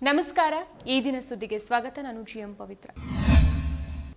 ನಮಸ್ಕಾರ. ಈ ದಿನ ಸುದ್ದಿಗೆ ಸ್ವಾಗತ. ನಾನು ಜಿಎಂ ಪವಿತ್ರ.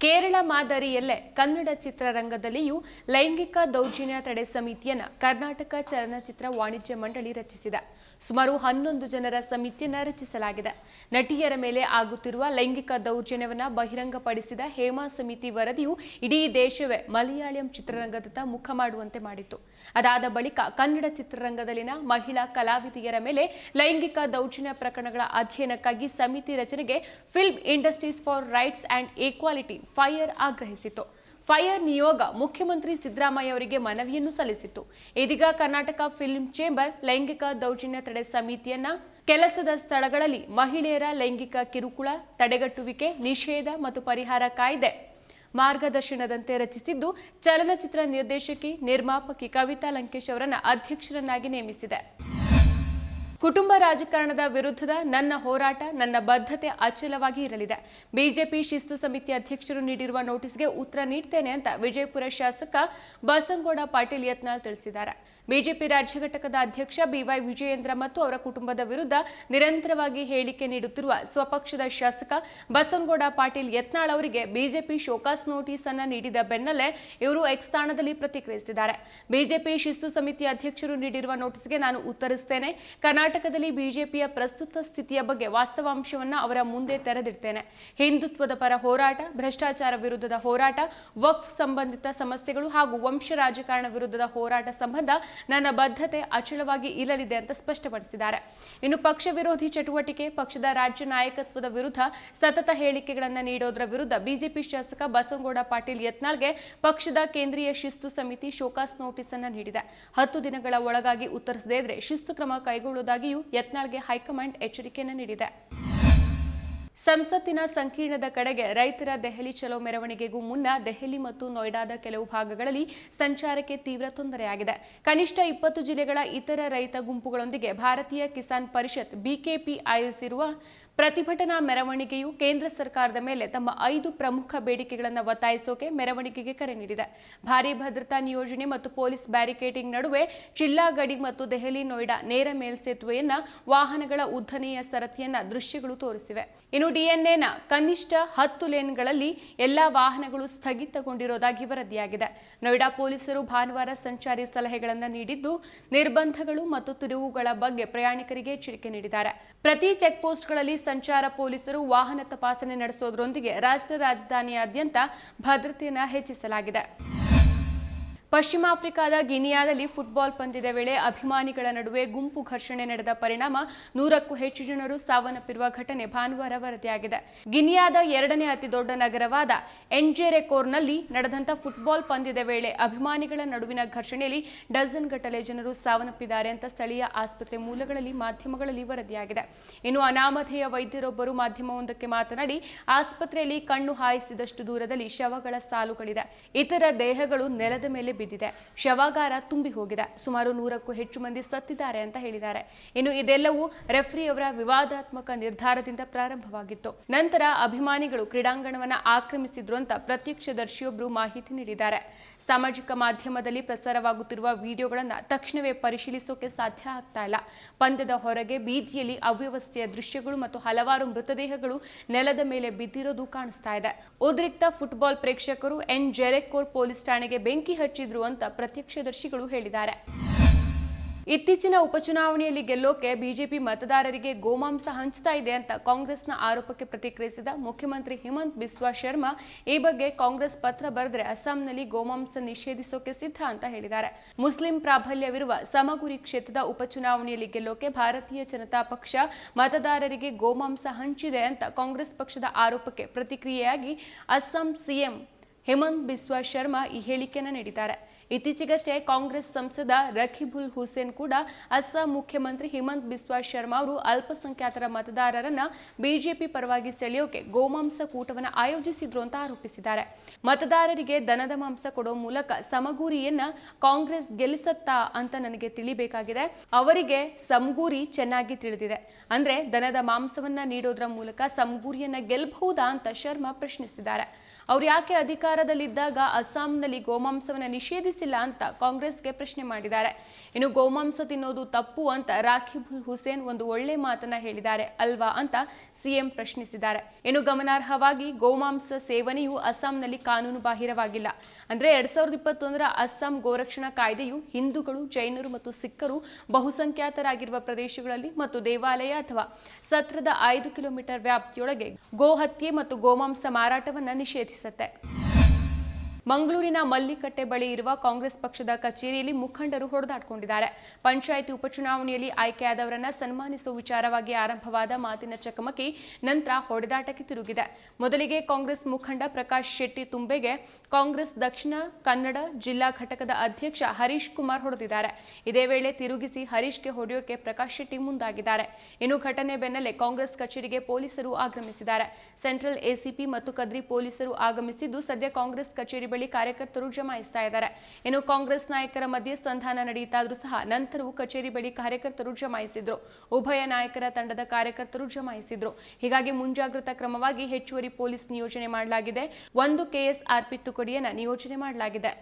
ಕೇರಳ ಮಾದರಿಯಲ್ಲೇ ಕನ್ನಡ ಚಿತ್ರರಂಗದಲ್ಲಿಯೂ ಲೈಂಗಿಕ ದೌರ್ಜನ್ಯ ತಡೆ ಸಮಿತಿಯನ್ನು ಕರ್ನಾಟಕ ಚಲನಚಿತ್ರ ವಾಣಿಜ್ಯ ಮಂಡಳಿ ರಚಿಸಿದೆ. ಸುಮಾರು 11 ಜನರ ಸಮಿತಿಯನ್ನು ರಚಿಸಲಾಗಿದೆ. ನಟಿಯರ ಮೇಲೆ ಆಗುತ್ತಿರುವ ಲೈಂಗಿಕ ದೌರ್ಜನ್ಯವನ್ನು ಬಹಿರಂಗಪಡಿಸಿದ ಹೇಮಾ ಸಮಿತಿ ವರದಿಯು ಇಡೀ ದೇಶವೇ ಮಲಯಾಳಂ ಚಿತ್ರರಂಗದತ್ತ ಮುಖ ಮಾಡುವಂತೆ ಮಾಡಿತ್ತು. ಅದಾದ ಬಳಿಕ ಕನ್ನಡ ಚಿತ್ರರಂಗದಲ್ಲಿನ ಮಹಿಳಾ ಕಲಾವಿದೆಯರ ಮೇಲೆ ಲೈಂಗಿಕ ದೌರ್ಜನ್ಯ ಪ್ರಕರಣಗಳ ಅಧ್ಯಯನಕ್ಕಾಗಿ ಸಮಿತಿ ರಚನೆಗೆ film industries for rights and equality FIRE ಆಗ್ರಹಿಸಿತು. ಫೈರ್ ನಿಯೋಗ ಮುಖ್ಯಮಂತ್ರಿ ಸಿದ್ದರಾಮಯ್ಯ ಅವರಿಗೆ ಮನವಿಯನ್ನು ಸಲ್ಲಿಸಿತ್ತು. ಇದೀಗ ಕರ್ನಾಟಕ ಫಿಲ್ಮ್ ಚೇಂಬರ್ ಲೈಂಗಿಕ ದೌರ್ಜನ್ಯ ತಡೆ ಸಮಿತಿಯನ್ನ ಕೆಲಸದ ಸ್ಥಳಗಳಲ್ಲಿ ಮಹಿಳೆಯರ ಲೈಂಗಿಕ ಕಿರುಕುಳ ತಡೆಗಟ್ಟುವಿಕೆ, ನಿಷೇಧ ಮತ್ತು ಪರಿಹಾರ ಕಾಯ್ದೆ ಮಾರ್ಗದರ್ಶನದಂತೆ ರಚಿಸಿದ್ದು, ಚಲನಚಿತ್ರ ನಿರ್ದೇಶಕಿ ನಿರ್ಮಾಪಕಿ ಕವಿತಾ ಲಂಕೇಶ್ ಅವರನ್ನು ಅಧ್ಯಕ್ಷರನ್ನಾಗಿ ನೇಮಿಸಿದೆ. ಕುಟುಂಬ ರಾಜಕಾರಣದ ವಿರುದ್ಧದ ನನ್ನ ಹೋರಾಟ, ನನ್ನ ಬದ್ಧತೆ ಅಚಲವಾಗಿ ಇರಲಿದೆ. ಬಿಜೆಪಿ ಶಿಸ್ತು ಸಮಿತಿ ಅಧ್ಯಕ್ಷರು ನೀಡಿರುವ ನೋಟಿಸ್ಗೆ ಉತ್ತರ ನೀಡ್ತೇನೆ ಅಂತ ವಿಜಯಪುರ ಶಾಸಕ ಬಸನಗೌಡ ಪಾಟೀಲ್ ಯತ್ನಾಳ್ ತಿಳಿಸಿದ್ದಾರೆ. ಬಿಜೆಪಿ ರಾಜ್ಯ ಘಟಕದ ಅಧ್ಯಕ್ಷ ಬಿವೈ ವಿಜಯೇಂದ್ರ ಮತ್ತು ಅವರ ಕುಟುಂಬದ ವಿರುದ್ಧ ನಿರಂತರವಾಗಿ ಹೇಳಿಕೆ ನೀಡುತ್ತಿರುವ ಸ್ವಪಕ್ಷದ ಶಾಸಕ ಬಸನಗೌಡ ಪಾಟೀಲ್ ಯತ್ನಾಳ್ ಅವರಿಗೆ ಬಿಜೆಪಿ ಶೋಕಾಸ್ ನೋಟಿಸ್ ಅನ್ನು ನೀಡಿದ ಬೆನ್ನಲ್ಲೇ ಇವರು ಎಕ್ಸ್ ತಾಣದಲ್ಲಿ ಪ್ರತಿಕ್ರಿಯಿಸಿದ್ದಾರೆ. ಬಿಜೆಪಿ ಶಿಸ್ತು ಸಮಿತಿ ಅಧ್ಯಕ್ಷರು ನೀಡಿರುವ ನೋಟಿಸ್ಗೆ ನಾನು ಉತ್ತರಿಸುತ್ತೇನೆ. ಕರ್ನಾಟಕದಲ್ಲಿ ಬಿಜೆಪಿಯ ಪ್ರಸ್ತುತ ಸ್ಥಿತಿಯ ಬಗ್ಗೆ ವಾಸ್ತವಾಂಶವನ್ನು ಅವರ ಮುಂದೆ ತೆರೆದಿಡ್ತೇನೆ. ಹಿಂದುತ್ವದ ಪರ ಹೋರಾಟ, ಭ್ರಷ್ಟಾಚಾರ ವಿರುದ್ಧದ ಹೋರಾಟ, ವಕ್ಫ್ ಸಂಬಂಧಿತ ಸಮಸ್ಯೆಗಳು ಹಾಗೂ ವಂಶ ರಾಜಕಾರಣ ವಿರುದ್ಧದ ಹೋರಾಟ ಸಂಬಂಧ ನನ್ನ ಬದ್ಧತೆ ಅಚಲವಾಗಿ ಇರಲಿದೆ ಅಂತ ಸ್ಪಷ್ಟಪಡಿಸಿದ್ದಾರೆ. ಇನ್ನು ಪಕ್ಷ ವಿರೋಧಿ ಚಟುವಟಿಕೆ, ಪಕ್ಷದ ರಾಜ್ಯ ನಾಯಕತ್ವದ ವಿರುದ್ಧ ಸತತ ಹೇಳಿಕೆಗಳನ್ನು ನೀಡೋದರ ವಿರುದ್ಧ ಬಿಜೆಪಿ ಶಾಸಕ ಬಸನಗೌಡ ಪಾಟೀಲ್ ಯತ್ನಾಳ್ಗೆ ಪಕ್ಷದ ಕೇಂದ್ರೀಯ ಶಿಸ್ತು ಸಮಿತಿ ಶೋಕಾಸ್ ನೋಟಿಸ್ ಅನ್ನು ನೀಡಿದೆ. 10 ದಿನಗಳ ಒಳಗಾಗಿ ಉತ್ತರಿಸದೇ ಇದ್ರೆ ಶಿಸ್ತು ಕ್ರಮ ಕೈಗೊಳ್ಳುವುದಾಗಿಯೂ ಯತ್ನಾಳ್ಗೆ ಹೈಕಮಾಂಡ್ ಎಚ್ಚರಿಕೆಯನ್ನು ನೀಡಿದೆ. ಸಂಸತ್ತಿನ ಸಂಕೀರ್ಣದ ಕಡೆಗೆ ರೈತರ ದೆಹಲಿ ಚಲೋ ಮೆರವಣಿಗೆಗೂ ಮುನ್ನ ದೆಹಲಿ ಮತ್ತು ನೋಯ್ಡಾದ ಕೆಲವು ಭಾಗಗಳಲ್ಲಿ ಸಂಚಾರಕ್ಕೆ ತೀವ್ರ ತೊಂದರೆಯಾಗಿದೆ. ಕನಿಷ್ಠ 20 ಜಿಲ್ಲೆಗಳ ಇತರ ರೈತ ಗುಂಪುಗಳೊಂದಿಗೆ ಭಾರತೀಯ ಕಿಸಾನ್ ಪರಿಷತ್ ಬಿಕೆಪಿ ಆಯೋಜಿಸಿರುವ ಪ್ರತಿಭಟನಾ ಮೆರವಣಿಗೆಯು ಕೇಂದ್ರ ಸರ್ಕಾರದ ಮೇಲೆ ತಮ್ಮ 5 ಪ್ರಮುಖ ಬೇಡಿಕೆಗಳನ್ನು ಒತ್ತಾಯಿಸೋಕೆ ಮೆರವಣಿಗೆಗೆ ಕರೆ ನೀಡಿದೆ. ಭಾರೀ ಭದ್ರತಾ ನಿಯೋಜನೆ ಮತ್ತು ಪೊಲೀಸ್ ಬ್ಯಾರಿಕೇಡಿಂಗ್ ನಡುವೆ ಜಿಲ್ಲಾ ಗಡಿ ಮತ್ತು ದೆಹಲಿ ನೋಯ್ಡಾ ನೇರ ಮೇಲ್ಸೇತುವೆಯನ್ನ ವಾಹನಗಳ ಉದ್ದನೆಯ ಸರತಿಯನ್ನ ದೃಶ್ಯಗಳು ತೋರಿಸಿವೆ. ಇನ್ನು ಡಿಎನ್ಎನ ಕನಿಷ್ಠ 10 ಲೇನ್ಗಳಲ್ಲಿ ಎಲ್ಲಾ ವಾಹನಗಳು ಸ್ಥಗಿತಗೊಂಡಿರೋದಾಗಿ ವರದಿಯಾಗಿದೆ. ನೋಯ್ಡಾ ಪೊಲೀಸರು ಭಾನುವಾರ ಸಂಚಾರಿ ಸಲಹೆಗಳನ್ನು ನೀಡಿದ್ದು, ನಿರ್ಬಂಧಗಳು ಮತ್ತು ತಿರುವುಗಳ ಬಗ್ಗೆ ಪ್ರಯಾಣಿಕರಿಗೆ ಎಚ್ಚರಿಕೆ ನೀಡಿದ್ದಾರೆ. ಪ್ರತಿ ಚೆಕ್ ಪೋಸ್ಟ್ಗಳಲ್ಲಿ ಸಂಚಾರ ಪೊಲೀಸರು ವಾಹನ ತಪಾಸಣೆ ನಡೆಸೋದರೊಂದಿಗೆ ರಾಷ್ಟ್ರ ರಾಜಧಾನಿಯಾದ್ಯಂತ ಭದ್ರತೆಯನ್ನು ಹೆಚ್ಚಿಸಲಾಗಿದೆ. ಪಶ್ಚಿಮ ಆಫ್ರಿಕಾದ ಗಿನಿಯಾದಲ್ಲಿ ಫುಟ್ಬಾಲ್ ಪಂದ್ಯದ ವೇಳೆ ಅಭಿಮಾನಿಗಳ ನಡುವೆ ಗುಂಪು ಘರ್ಷಣೆ ನಡೆದ ಪರಿಣಾಮ 100ಕ್ಕೂ ಹೆಚ್ಚು ಜನರು ಸಾವನ್ನಪ್ಪಿರುವ ಘಟನೆ ಭಾನುವಾರ ವರದಿಯಾಗಿದೆ. ಗಿನಿಯಾದ 2ನೇ ಅತಿದೊಡ್ಡ ನಗರವಾದ ಎಂಜೆರೆಕೋರ್ನಲ್ಲಿ ನಡೆದಂತ ಫುಟ್ಬಾಲ್ ಪಂದ್ಯದ ವೇಳೆ ಅಭಿಮಾನಿಗಳ ನಡುವಿನ ಘರ್ಷಣೆಯಲ್ಲಿ ಡಜನ್ ಗಟ್ಟಲೆ ಜನರು ಸಾವನ್ನಪ್ಪಿದ್ದಾರೆ ಅಂತ ಸ್ಥಳೀಯ ಆಸ್ಪತ್ರೆ ಮೂಲಗಳಲ್ಲಿ ಮಾಧ್ಯಮಗಳಲ್ಲಿ ವರದಿಯಾಗಿದೆ. ಇನ್ನು ಅನಾಮಧೇಯ ವೈದ್ಯರೊಬ್ಬರು ಮಾಧ್ಯಮವೊಂದಕ್ಕೆ ಮಾತನಾಡಿ, ಆಸ್ಪತ್ರೆಯಲ್ಲಿ ಕಣ್ಣು ಹಾಯಿಸಿದಷ್ಟು ದೂರದಲ್ಲಿ ಶವಗಳ ಸಾಲುಗಳಿದೆ. ಇತರ ದೇಹಗಳು ನೆಲದ ಮೇಲೆ ಬಿದ್ದಿದೆ. ಶವಾಗಾರ ತುಂಬಿ ಹೋಗಿದೆ. ಸುಮಾರು 100ಕ್ಕೂ ಹೆಚ್ಚು ಮಂದಿ ಸತ್ತಿದ್ದಾರೆ ಅಂತ ಹೇಳಿದ್ದಾರೆ. ಇನ್ನು ಇದೆಲ್ಲವೂ ರೆಫ್ರಿಯವರ ವಿವಾದಾತ್ಮಕ ನಿರ್ಧಾರದಿಂದ ಪ್ರಾರಂಭವಾಗಿತ್ತು. ನಂತರ ಅಭಿಮಾನಿಗಳು ಕ್ರೀಡಾಂಗಣವನ್ನು ಆಕ್ರಮಿಸಿದ್ರು ಅಂತ ಪ್ರತ್ಯಕ್ಷದರ್ಶಿಯೊಬ್ಬರು ಮಾಹಿತಿ ನೀಡಿದ್ದಾರೆ. ಸಾಮಾಜಿಕ ಮಾಧ್ಯಮದಲ್ಲಿ ಪ್ರಸಾರವಾಗುತ್ತಿರುವ ವಿಡಿಯೋಗಳನ್ನು ತಕ್ಷಣವೇ ಪರಿಶೀಲಿಸೋಕೆ ಸಾಧ್ಯ ಆಗ್ತಾ ಇಲ್ಲ. ಪಂದ್ಯದ ಹೊರಗೆ ಬೀದಿಯಲ್ಲಿ ಅವ್ಯವಸ್ಥೆಯ ದೃಶ್ಯಗಳು ಮತ್ತು ಹಲವಾರು ಮೃತದೇಹಗಳು ನೆಲದ ಮೇಲೆ ಬಿದ್ದಿರೋದು ಕಾಣಿಸ್ತಾ ಇದೆ. ಉದ್ರಿಕ್ತ ಫುಟ್ಬಾಲ್ ಪ್ರೇಕ್ಷಕರು ಎಂಜೆರೆಕೋರ್ ಪೊಲೀಸ್ ಠಾಣೆಗೆ ಬೆಂಕಿ ಹಚ್ಚಿದ್ರು ಅಂತ ಪ್ರತ್ಯಕ್ಷದರ್ಶಿಗಳು ಹೇಳಿದ್ದಾರೆ. ಇತ್ತೀಚಿನ ಉಪಚುನಾವಣೆಯಲ್ಲಿ ಗೆಲ್ಲೋಕೆ ಬಿಜೆಪಿ ಮತದಾರರಿಗೆ ಗೋಮಾಂಸ ಹಂಚ್ತಾ ಇದೆ ಅಂತ ಕಾಂಗ್ರೆಸ್ನ ಆರೋಪಕ್ಕೆ ಪ್ರತಿಕ್ರಿಯಿಸಿದ ಮುಖ್ಯಮಂತ್ರಿ ಹಿಮಂತ್ ಬಿಸ್ವಾ ಶರ್ಮಾ, ಈ ಬಗ್ಗೆ ಕಾಂಗ್ರೆಸ್ ಪತ್ರ ಬರೆದ್ರೆ ಅಸ್ಸಾಂನಲ್ಲಿ ಗೋಮಾಂಸ ನಿಷೇಧಿಸೋಕೆ ಸಿದ್ಧ ಅಂತ ಹೇಳಿದ್ದಾರೆ. ಮುಸ್ಲಿಂ ಪ್ರಾಬಲ್ಯವಿರುವ ಸಮಗುರಿ ಕ್ಷೇತ್ರದ ಉಪಚುನಾವಣೆಯಲ್ಲಿ ಗೆಲ್ಲೋಕೆ ಭಾರತೀಯ ಜನತಾ ಪಕ್ಷ ಮತದಾರರಿಗೆ ಗೋಮಾಂಸ ಹಂಚಿದೆ ಅಂತ ಕಾಂಗ್ರೆಸ್ ಪಕ್ಷದ ಆರೋಪಕ್ಕೆ ಪ್ರತಿಕ್ರಿಯೆಯಾಗಿ ಅಸ್ಸಾಂ ಸಿಎಂ ಹಿಮಂತ್ ಬಿಸ್ವಾ ಶರ್ಮಾ ಈ ಹೇಳಿಕೆಯನ್ನು ನೀಡಿದ್ದಾರೆ. ಇತ್ತೀಚೆಗಷ್ಟೇ ಕಾಂಗ್ರೆಸ್ ಸಂಸದ ರಕೀಬುಲ್ ಹುಸೇನ್ ಕೂಡ ಅಸ್ಸಾಂ ಮುಖ್ಯಮಂತ್ರಿ ಹಿಮಂತ್ ಬಿಸ್ವಾ ಶರ್ಮಾ ಅವರು ಅಲ್ಪಸಂಖ್ಯಾತರ ಮತದಾರರನ್ನ ಬಿಜೆಪಿ ಪರವಾಗಿ ಸೆಳೆಯೋಕೆ ಗೋಮಾಂಸ ಕೂಟವನ್ನು ಆಯೋಜಿಸಿದ್ರು ಅಂತ ಆರೋಪಿಸಿದ್ದಾರೆ. ಮತದಾರರಿಗೆ ದನದ ಮಾಂಸ ಕೊಡೋ ಮೂಲಕ ಸಮಗೂರಿಯನ್ನ ಕಾಂಗ್ರೆಸ್ ಗೆಲ್ಲಿಸತ್ತಾ ಅಂತ ನನಗೆ ತಿಳಿಬೇಕಾಗಿದೆ. ಅವರಿಗೆ ಸಮಗೂರಿ ಚೆನ್ನಾಗಿ ತಿಳಿದಿದೆ. ಅಂದ್ರೆ ದನದ ಮಾಂಸವನ್ನ ನೀಡೋದ್ರ ಮೂಲಕ ಸಮಗೂರಿಯನ್ನ ಗೆಲ್ಲಬಹುದಾ ಅಂತ ಶರ್ಮಾ ಪ್ರಶ್ನಿಸಿದ್ದಾರೆ. ಅವ್ರು ಯಾಕೆ ಅಧಿಕಾರದಲ್ಲಿದ್ದಾಗ ಅಸ್ಸಾಂನಲ್ಲಿ ಗೋಮಾಂಸವನ್ನು ನಿಷೇಧಿಸಿಲ್ಲ ಅಂತ ಕಾಂಗ್ರೆಸ್ಗೆ ಪ್ರಶ್ನೆ ಮಾಡಿದ್ದಾರೆ. ಇನ್ನು ಗೋಮಾಂಸ ತಿನ್ನೋದು ತಪ್ಪು ಅಂತ ರಾಕಿಬುಲ್ ಹುಸೇನ್ ಒಂದು ಒಳ್ಳೆ ಮಾತನ್ನ ಹೇಳಿದ್ದಾರೆ ಅಲ್ವಾ ಅಂತ ಸಿಎಂ ಪ್ರಶ್ನಿಸಿದ್ದಾರೆ. ಇನ್ನು ಗಮನಾರ್ಹವಾಗಿ ಗೋಮಾಂಸ ಸೇವನೆಯು ಅಸ್ಸಾಂನಲ್ಲಿ ಕಾನೂನು ಬಾಹಿರವಾಗಿಲ್ಲ. ಅಂದ್ರೆ 2021ರ ಅಸ್ಸಾಂ ಗೋರಕ್ಷಣಾ ಕಾಯ್ದೆಯು ಹಿಂದೂಗಳು, ಜೈನರು ಮತ್ತು ಸಿಖ್ಖರು ಬಹುಸಂಖ್ಯಾತರಾಗಿರುವ ಪ್ರದೇಶಗಳಲ್ಲಿ ಮತ್ತು ದೇವಾಲಯ ಅಥವಾ ಸತ್ರದ 5 ಕಿಲೋಮೀಟರ್ ವ್ಯಾಪ್ತಿಯೊಳಗೆ ಗೋ ಹತ್ಯೆ ಮತ್ತು ಗೋಮಾಂಸ ಮಾರಾಟವನ್ನ ನಿಷೇಧಿಸುತ್ತೆ. ಮಂಗಳೂರಿನ ಮಲ್ಲಿಕಟ್ಟೆ ಬಳಿ ಇರುವ ಕಾಂಗ್ರೆಸ್ ಪಕ್ಷದ ಕಚೇರಿಯಲ್ಲಿ ಮುಖಂಡರು ಹೊಡೆದಾಡಿಕೊಂಡಿದ್ದಾರೆ. ಪಂಚಾಯಿತಿ ಉಪಚುನಾವಣೆಯಲ್ಲಿ ಆಯ್ಕೆಯಾದವರನ್ನ ಸನ್ಮಾನಿಸುವ ವಿಚಾರವಾಗಿ ಆರಂಭವಾದ ಮಾತಿನ ಚಕಮಕಿ ನಂತರ ಹೊಡೆದಾಟಕ್ಕೆ ತಿರುಗಿದೆ. ಮೊದಲಿಗೆ ಕಾಂಗ್ರೆಸ್ ಮುಖಂಡ ಪ್ರಕಾಶ್ ಶೆಟ್ಟಿ ತುಂಬೆಗೆ ಕಾಂಗ್ರೆಸ್ ದಕ್ಷಿಣ ಕನ್ನಡ ಜಿಲ್ಲಾ ಘಟಕದ ಅಧ್ಯಕ್ಷ ಹರೀಶ್ ಕುಮಾರ್ ಹೊಡೆದಿದ್ದಾರೆ. ಇದೇ ವೇಳೆ ತಿರುಗಿಸಿ ಹರೀಶ್ಗೆ ಹೊಡೆಯೋಕೆ ಪ್ರಕಾಶ್ ಶೆಟ್ಟಿ ಮುಂದಾಗಿದ್ದಾರೆ. ಇನ್ನು ಘಟನೆ ಬೆನ್ನಲ್ಲೇ ಕಾಂಗ್ರೆಸ್ ಕಚೇರಿಗೆ ಪೊಲೀಸರು ಆಗಮಿಸಿದ್ದಾರೆ. ಸೆಂಟ್ರಲ್ ಎಸಿಪಿ ಮತ್ತು ಕದ್ರಿ ಪೊಲೀಸರು ಆಗಮಿಸಿದ್ದು ಸದ್ಯ ಕಾಂಗ್ರೆಸ್ ಕಚೇರಿ ಬಳಿ ಕಾರ್ಯಕರ್ತರು ಜಮಾಯಿಸ್ತಾ ಇದ್ದಾರೆ. ಇನ್ನು ಕಾಂಗ್ರೆಸ್ ನಾಯಕರ ಮಧ್ಯೆ ಸಂಧಾನ ನಡೆಯಿತಾದ್ರೂ ಸಹ ನಂತರವೂ ಕಚೇರಿ ಬಳಿ ಕಾರ್ಯಕರ್ತರು ಜಮಾಯಿಸಿದ್ರು. ಉಭಯ ನಾಯಕರ ತಂಡದ ಕಾರ್ಯಕರ್ತರು ಜಮಾಯಿಸಿದ್ರು. ಹೀಗಾಗಿ ಮುಂಜಾಗ್ರತಾ ಕ್ರಮವಾಗಿ ಹೆಚ್ಚುವರಿ ಪೊಲೀಸ್ ನಿಯೋಜನೆ ಮಾಡಲಾಗಿದೆ. 1 ಕೆಎಸ್ಆರ್ಪಿ ತುಕಡಿಯನ್ನ ನಿಯೋಜನೆ ಮಾಡಲಾಗಿದೆ.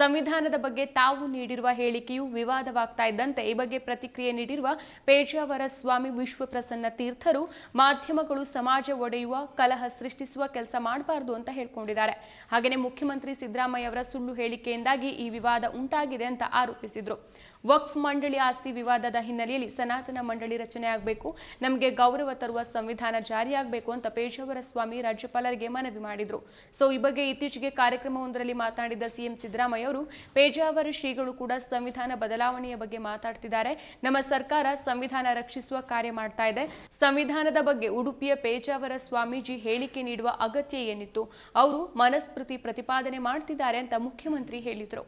ಸಂವಿಧಾನದ ಬಗ್ಗೆ ತಾವು ನೀಡಿರುವ ಹೇಳಿಕೆಯು ವಿವಾದವಾಗ್ತಾ ಇದ್ದಂತೆ ಈ ಬಗ್ಗೆ ಪ್ರತಿಕ್ರಿಯೆ ನೀಡಿರುವ ಪೇಜಾವರ ಸ್ವಾಮಿ ವಿಶ್ವಪ್ರಸನ್ನ ತೀರ್ಥರು ಮಾಧ್ಯಮಗಳು ಸಮಾಜ ಒಡೆಯುವ, ಕಲಹ ಸೃಷ್ಟಿಸುವ ಕೆಲಸ ಮಾಡಬಾರದು ಅಂತ ಹೇಳ್ಕೊಂಡಿದ್ದಾರೆ. ಹಾಗೆಯೇ ಮುಖ್ಯಮಂತ್ರಿ ಸಿದ್ದರಾಮಯ್ಯ ಅವರ ಸುಳ್ಳು ಹೇಳಿಕೆಯಿಂದಾಗಿ ಈ ವಿವಾದ ಉಂಟಾಗಿದೆ ಅಂತ ಆರೋಪಿಸಿದ್ರು. ವಕ್ಫ್ ಮಂಡಳಿ ಆಸ್ತಿ ವಿವಾದದ ಹಿನ್ನೆಲೆಯಲ್ಲಿ ಸನಾತನ ಮಂಡಳಿ ರಚನೆ ಆಗಬೇಕು, ನಮಗೆ ಗೌರವ ತರುವ ಸಂವಿಧಾನ ಜಾರಿಯಾಗಬೇಕು ಅಂತ ಪೇಜಾವರ ಸ್ವಾಮಿ ರಾಜ್ಯಪಾಲರಿಗೆ ಮನವಿ ಮಾಡಿದ್ರು. ಸೊ ಈ ಬಗ್ಗೆ ಇತ್ತೀಚೆಗೆ ಕಾರ್ಯಕ್ರಮವೊಂದರಲ್ಲಿ ಮಾತನಾಡಿದ ಸಿಎಂ ಸಿದ್ದರಾಮಯ್ಯ ಅವರು, ಪೇಜಾವರ ಶ್ರೀಗಳು ಕೂಡ ಸಂವಿಧಾನ ಬದಲಾವಣೆಯ ಬಗ್ಗೆ ಮಾತಾಡ್ತಿದ್ದಾರೆ. ನಮ್ಮ ಸರ್ಕಾರ ಸಂವಿಧಾನ ರಕ್ಷಿಸುವ ಕಾರ್ಯ ಮಾಡ್ತಾ ಇದೆ. ಸಂವಿಧಾನದ ಬಗ್ಗೆ ಉಡುಪಿಯ ಪೇಜಾವರ ಸ್ವಾಮೀಜಿ ಹೇಳಿಕೆ ನೀಡುವ ಅಗತ್ಯ ಏನಿತ್ತು? ಅವರು ಮನಸ್ಮೃತಿ ಪ್ರತಿಪಾದನೆ ಮಾಡ್ತಿದ್ದಾರೆ ಅಂತ ಮುಖ್ಯಮಂತ್ರಿ ಹೇಳಿದರು.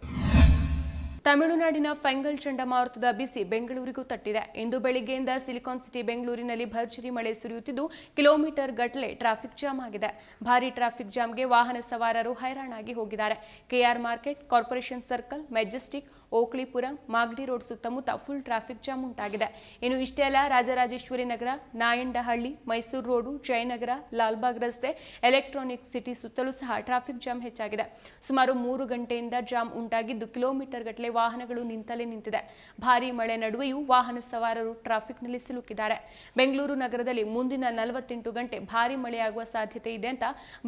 ತಮಿಳುನಾಡಿನ ಫೆಂಗಲ್ ಚಂಡಮಾರುತದ ಬಿಸಿ ಬೆಂಗಳೂರಿಗೂ ತಟ್ಟಿದೆ. ಇಂದು ಬೆಳಿಗ್ಗೆಯಿಂದ ಸಿಲಿಕಾನ್ ಸಿಟಿ ಬೆಂಗಳೂರಿನಲ್ಲಿ ಭರ್ಜರಿ ಮಳೆ ಸುರಿಯುತ್ತಿದ್ದು ಕಿಲೋಮೀಟರ್ ಗಟ್ಟಲೆ ಟ್ರಾಫಿಕ್ ಜಾಮ್ ಆಗಿದೆ. ಭಾರೀ ಟ್ರಾಫಿಕ್ ಜಾಮ್ಗೆ ವಾಹನ ಸವಾರರು ಹೈರಾಣಾಗಿ ಹೋಗಿದ್ದಾರೆ. KR market, corporation circle, Majestic, Okalipura, Magadi road ಸುತ್ತಮುತ್ತ ಫುಲ್ ಟ್ರಾಫಿಕ್ ಜಾಮ್ ಉಂಟಾಗಿದೆ. ಇನ್ನು ಇಷ್ಟೇ ಅಲ್ಲ, ರಾಜರಾಜೇಶ್ವರಿ ನಗರ, ನಾಯಂಡಹಳ್ಳಿ, ಮೈಸೂರು ರೋಡು, ಜಯನಗರ, ಲಾಲ್ಬಾಗ್ ರಸ್ತೆ, ಎಲೆಕ್ಟ್ರಾನಿಕ್ ಸಿಟಿ ಸುತ್ತಲೂ ಸಹ ಟ್ರಾಫಿಕ್ ಜಾಮ್ ಹೆಚ್ಚಾಗಿದೆ. ಸುಮಾರು 3 ಗಂಟೆಯಿಂದ ಜಾಮ್ ಉಂಟಾಗಿದ್ದು ಕಿಲೋಮೀಟರ್ ಗಟ್ಟಲೆ ವಾಹನಗಳು ನಿಂತಲೇ ನಿಂತಿದೆ. ಭಾರೀ ಮಳೆ ನಡುವೆಯೂ ವಾಹನ ಸವಾರರು ಟ್ರಾಫಿಕ್ನಲ್ಲಿ ಸಿಲುಕಿದ್ದಾರೆ. ಬೆಂಗಳೂರು ನಗರದಲ್ಲಿ ಮುಂದಿನ 48 ಗಂಟೆ ಭಾರೀ ಮಳೆಯಾಗುವ ಸಾಧ್ಯತೆ ಇದೆ ಅಂತ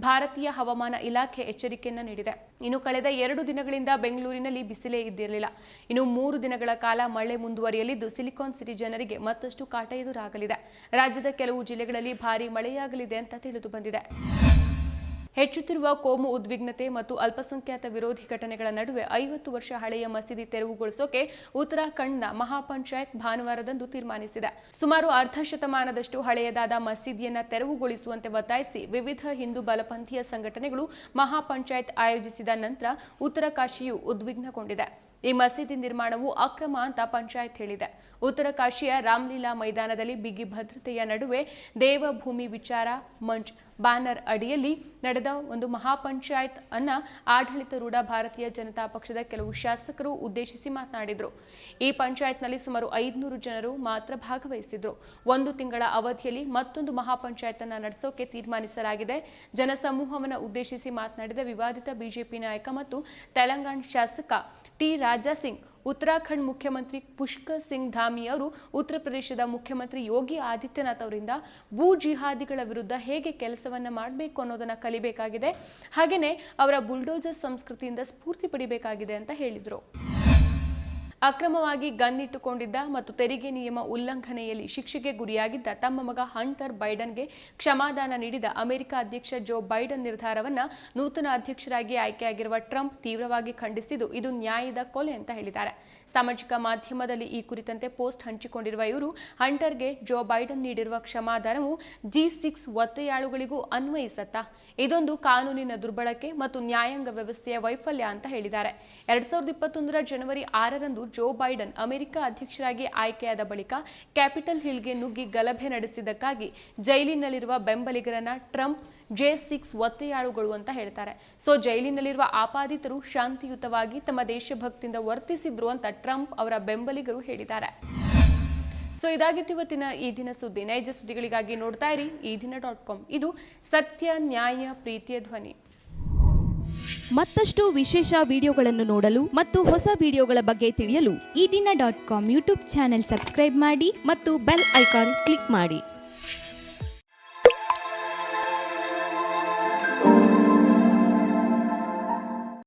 ಭಾರತೀಯ ಹವಾಮಾನ ಇಲಾಖೆ ಎಚ್ಚರಿಕೆಯನ್ನ ನೀಡಿದೆ. ಇನ್ನು ಕಳೆದ 2 ದಿನಗಳಿಂದ ಬೆಂಗಳೂರಿನಲ್ಲಿ ಬಿಸಿಲೇ ಇದ್ದಿರಲಿಲ್ಲ. ಇನ್ನು 3 ದಿನಗಳ ಕಾಲ ಮಳೆ ಮುಂದುವರಿಯಲಿದ್ದು ಸಿಲಿಕಾನ್ ಸಿಟಿ ಜನರಿಗೆ ಮತ್ತಷ್ಟು ಕಾಟ ಎದುರಾಗಲಿದೆ. ರಾಜ್ಯದ ಕೆಲವು ಜಿಲ್ಲೆಗಳಲ್ಲಿ ಭಾರೀ ಮಳೆಯಾಗಲಿದೆ ಅಂತ ತಿಳಿದು ಬಂದಿದೆ. ಹೆಚ್ಚುತ್ತಿರುವ ಕೋಮು ಉದ್ವಿಗ್ನತೆ ಮತ್ತು ಅಲ್ಪಸಂಖ್ಯಾತ ವಿರೋಧಿ ಘಟನೆಗಳ ನಡುವೆ 50 ವರ್ಷ ಹಳೆಯ ಮಸೀದಿ ತೆರವುಗೊಳಿಸೋಕೆ ಉತ್ತರಾಖಂಡ್ನ ಮಹಾಪಂಚಾಯತ್ ಭಾನುವಾರದಂದು ತೀರ್ಮಾನಿಸಿದೆ. ಸುಮಾರು ಅರ್ಧ ಶತಮಾನದಷ್ಟು ಹಳೆಯದಾದ ಮಸೀದಿಯನ್ನ ತೆರವುಗೊಳಿಸುವಂತೆ ಒತ್ತಾಯಿಸಿ ವಿವಿಧ ಹಿಂದೂ ಬಲಪಂಥೀಯ ಸಂಘಟನೆಗಳು ಮಹಾಪಂಚಾಯತ್ ಆಯೋಜಿಸಿದ ನಂತರ ಉತ್ತರಕಾಶಿಯು ಉದ್ವಿಗ್ನಗೊಂಡಿದೆ. ಈ ಮಸೀದಿ ನಿರ್ಮಾಣವು ಅಕ್ರಮ ಅಂತ ಪಂಚಾಯತ್ ಹೇಳಿದೆ. ಉತ್ತರ ಕಾಶಿಯ ರಾಮ್ಲೀಲಾ ಮೈದಾನದಲ್ಲಿ ಬಿಗಿ ಭದ್ರತೆಯ ನಡುವೆ ದೇವಭೂಮಿ ವಿಚಾರ ಮಂಚ್ ಬ್ಯಾನರ್ ಅಡಿಯಲ್ಲಿ ನಡೆದ ಒಂದು ಮಹಾಪಂಚಾಯತ್ ಅನ್ನ ಆಡಳಿತಾರೂಢ ಭಾರತೀಯ ಜನತಾ ಪಕ್ಷದ ಕೆಲವು ಶಾಸಕರು ಉದ್ದೇಶಿಸಿ ಮಾತನಾಡಿದರು. ಈ ಪಂಚಾಯತ್ನಲ್ಲಿ ಸುಮಾರು 500 ಜನರು ಮಾತ್ರ ಭಾಗವಹಿಸಿದ್ರು. 1 ತಿಂಗಳ ಅವಧಿಯಲ್ಲಿ ಮತ್ತೊಂದು ಮಹಾಪಂಚಾಯತ್ ಅನ್ನ ನಡೆಸೋಕೆ ತೀರ್ಮಾನಿಸಲಾಗಿದೆ. ಜನಸಮೂಹವನ್ನು ಉದ್ದೇಶಿಸಿ ಮಾತನಾಡಿದ ವಿವಾದಿತ ಬಿಜೆಪಿ ನಾಯಕ ಮತ್ತು ತೆಲಂಗಾಣ ಶಾಸಕ ಟಿ ರಾಜಾ ಸಿಂಗ್, ಉತ್ತರಾಖಂಡ್ ಮುಖ್ಯಮಂತ್ರಿ ಪುಷ್ಕರ್ ಸಿಂಗ್ ಧಾಮಿ ಅವರು ಉತ್ತರ ಪ್ರದೇಶದ ಮುಖ್ಯಮಂತ್ರಿ ಯೋಗಿ ಆದಿತ್ಯನಾಥ್ ಅವರಿಂದ ಭೂ ಜಿಹಾದಿಗಳ ವಿರುದ್ಧ ಹೇಗೆ ಕೆಲಸವನ್ನ ಮಾಡಬೇಕು ಅನ್ನೋದನ್ನ ಕಲಿಬೇಕಾಗಿದೆ. ಹಾಗೇನೆ ಅವರ ಬುಲ್ಡೋಜರ್ ಸಂಸ್ಕೃತಿಯಿಂದ ಸ್ಫೂರ್ತಿ ಪಡಿಬೇಕಾಗಿದೆ ಅಂತ ಹೇಳಿದರು. ಅಕ್ರಮವಾಗಿ ಗನ್ ಇಟ್ಟುಕೊಂಡಿದ್ದ ಮತ್ತು ತೆರಿಗೆ ನಿಯಮ ಉಲ್ಲಂಘನೆಯಲ್ಲಿ ಶಿಕ್ಷೆಗೆ ಗುರಿಯಾಗಿದ್ದ ತಮ್ಮ ಮಗ ಹಂಟರ್ ಬೈಡನ್ಗೆ ಕ್ಷಮಾದಾನ ನೀಡಿದ ಅಮೆರಿಕ ಅಧ್ಯಕ್ಷ ಜೋ ಬೈಡನ್ ನಿರ್ಧಾರವನ್ನ ನೂತನ ಅಧ್ಯಕ್ಷರಾಗಿ ಆಯ್ಕೆಯಾಗಿರುವ ಟ್ರಂಪ್ ತೀವ್ರವಾಗಿ ಖಂಡಿಸಿದ್ದು ಇದು ನ್ಯಾಯದ ಕೊಲೆ ಅಂತ ಹೇಳಿದ್ದಾರೆ. ಸಾಮಾಜಿಕ ಮಾಧ್ಯಮದಲ್ಲಿ ಈ ಕುರಿತಂತೆ ಪೋಸ್ಟ್ ಹಂಚಿಕೊಂಡಿರುವ ಇವರು ಹಂಟರ್ಗೆ ಜೋ ಬೈಡನ್ ನೀಡಿರುವ ಕ್ಷಮಾದಾನವು G6 ಒತ್ತೆಯಾಳುಗಳಿಗೂ ಅನ್ವಯಿಸತ್ತಾ? ಇದೊಂದು ಕಾನೂನಿನ ದುರ್ಬಳಕೆ ಮತ್ತು ನ್ಯಾಯಾಂಗ ವ್ಯವಸ್ಥೆಯ ವೈಫಲ್ಯ ಅಂತ ಹೇಳಿದ್ದಾರೆ. 2021ರ ಜನವರಿ 6ರಂದು ಜೋ ಬೈಡನ್ ಅಮೆರಿಕ ಅಧ್ಯಕ್ಷರಾಗಿ ಆಯ್ಕೆಯಾದ ಬಳಿಕ ಕ್ಯಾಪಿಟಲ್ ಹಿಲ್ಗೆ ನುಗ್ಗಿ ಗಲಭೆ ನಡೆಸಿದ್ದಕ್ಕಾಗಿ ಜೈಲಿನಲ್ಲಿರುವ ಬೆಂಬಲಿಗರನ್ನ ಟ್ರಂಪ್ J6 ಒತ್ತೆಯಾಳುಗಳು ಅಂತ ಹೇಳ್ತಾರೆ. ಸೊ ಜೈಲಿನಲ್ಲಿರುವ ಆಪಾದಿತರು ಶಾಂತಿಯುತವಾಗಿ ತಮ್ಮ ದೇಶಭಕ್ತಿಯಿಂದ ವರ್ತಿಸಿದ್ರು ಅಂತ ಟ್ರಂಪ್ ಅವರ ಬೆಂಬಲಿಗರು ಹೇಳಿದ್ದಾರೆ. ಸೊ ಸೊ ಇದಾಗಿತ್ತು ಇವತ್ತಿನ ಈ ದಿನ ಸುದ್ದಿ. ನೈಜ ಸುದ್ದಿಗಳಿಗಾಗಿ ನೋಡ್ತಾ ಇರಿ ಈ ದಿನ.com. ಇದು ಸತ್ಯ, ನ್ಯಾಯ, ಪ್ರೀತಿಯ ಧ್ವನಿ. ಮತ್ತಷ್ಟು ವಿಶೇಷ ವಿಡಿಯೋಗಳನ್ನು ನೋಡಲು ಮತ್ತು ಹೊಸ ವಿಡಿಯೋಗಳ ಬಗ್ಗೆ ತಿಳಿಯಲು ಈ ದಿನ.com ಯೂಟ್ಯೂಬ್ ಚಾನೆಲ್ ಸಬ್ಸ್ಕ್ರೈಬ್ ಮಾಡಿ ಮತ್ತು ಬೆಲ್ ಐಕಾನ್ ಕ್ಲಿಕ್ ಮಾಡಿ.